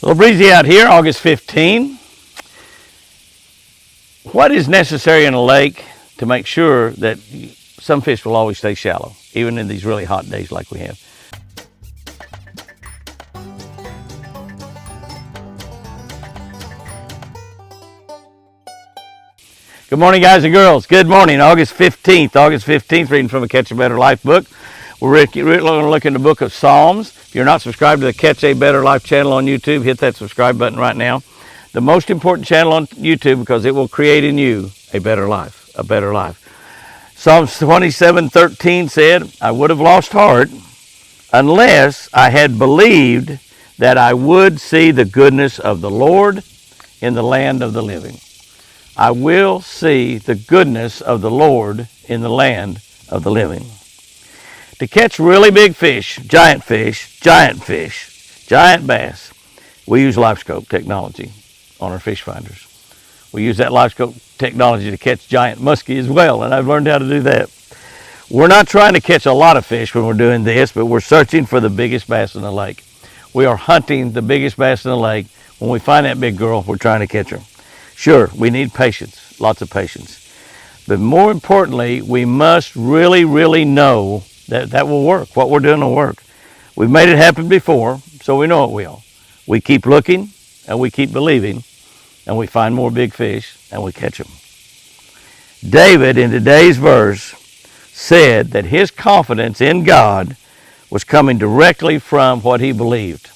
A little breezy out here, August 15. What is necessary in a lake to make sure that some fish will always stay shallow, even in these really hot days like we have? Good morning, guys and girls. Good morning, August 15th. August 15th, reading from a Catch a Better Life book. We're going to look in the book of Psalms. If you're not subscribed to the Catch a Better Life channel on YouTube, hit that subscribe button right now. The most important channel on YouTube because it will create in you a better life, a better life. Psalms 27:13 said, I would have lost heart unless I had believed that I would see the goodness of the Lord in the land of the living. I will see the goodness of the Lord in the land of the living. To catch really big fish, giant bass, we use LifeScope technology on our fish finders. We use that LifeScope technology to catch giant muskie as well, and I've learned how to do that. We're not trying to catch a lot of fish when we're doing this, but we're searching for the biggest bass in the lake. We are hunting the biggest bass in the lake. When we find that big girl, we're trying to catch her. Sure, we need patience, lots of patience. But more importantly, we must really know that will work. What we're doing will work. We've made it happen before, so we know it will. We keep looking, and we keep believing, and we find more big fish, and we catch them. David, in today's verse, said that his confidence in God was coming directly from what he believed.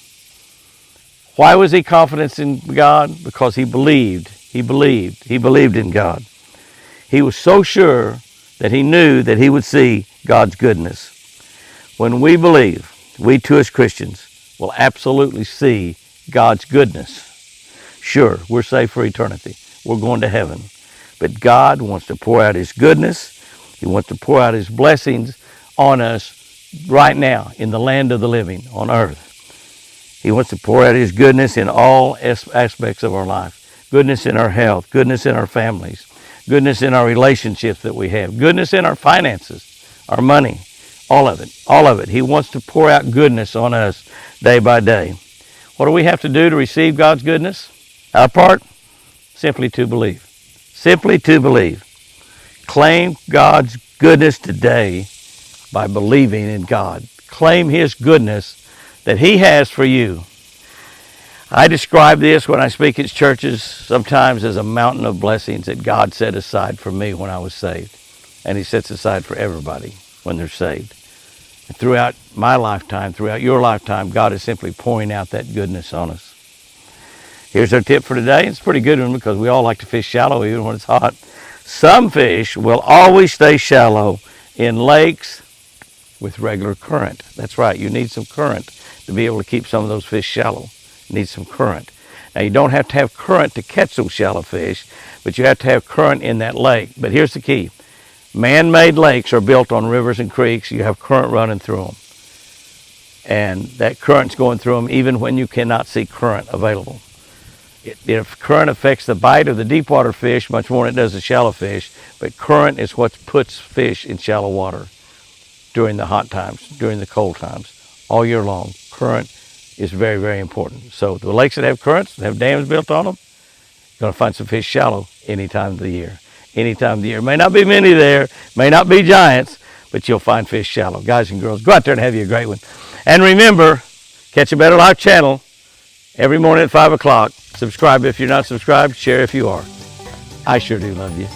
Why was he confident in God? Because he believed. He believed in God. He was so sure that he knew that he would see God's goodness. When we believe, we too as Christians will absolutely see God's goodness. Sure, we're saved for eternity. We're going to heaven. But God wants to pour out his goodness. He wants to pour out his blessings on us right now in the land of the living, on earth. He wants to pour out his goodness in all aspects of our life. Goodness in our health, goodness in our families, goodness in our relationships that we have, goodness in our finances, our money, all of it. He wants to pour out goodness on us day by day. What do we have to do to receive God's goodness? Our part? Simply to believe. Simply to believe. Claim God's goodness today by believing in God. Claim his goodness that he has for you. I describe this when I speak at churches sometimes as a mountain of blessings that God set aside for me when I was saved. And he sets aside for everybody when they're saved. And throughout my lifetime, throughout your lifetime, God is simply pouring out that goodness on us. Here's our tip for today. It's a pretty good one because we all like to fish shallow even when it's hot. Some fish will always stay shallow in lakes with regular current. That's right, you need some current to be able to keep some of those fish shallow. You need some current. Now you don't have to have current to catch those shallow fish, but you have to have current in that lake. But here's the key. Man-made lakes are built on rivers and creeks. You have current running through them. And that current's going through them even when you cannot see current available. If current affects the bite of the deep water fish much more than it does the shallow fish, but current is what puts fish in shallow water during the hot times, during the cold times, all year long. Current is very important. So the lakes that have currents, that have dams built on them, you're going to find some fish shallow any time of the year. Any time of the year. May not be many there, may not be giants, but you'll find fish shallow. Guys and girls, go out there and have you a great one. And remember, Catch a Better Life channel every morning at 5 o'clock. Subscribe if you're not subscribed. Share if you are. I sure do love you.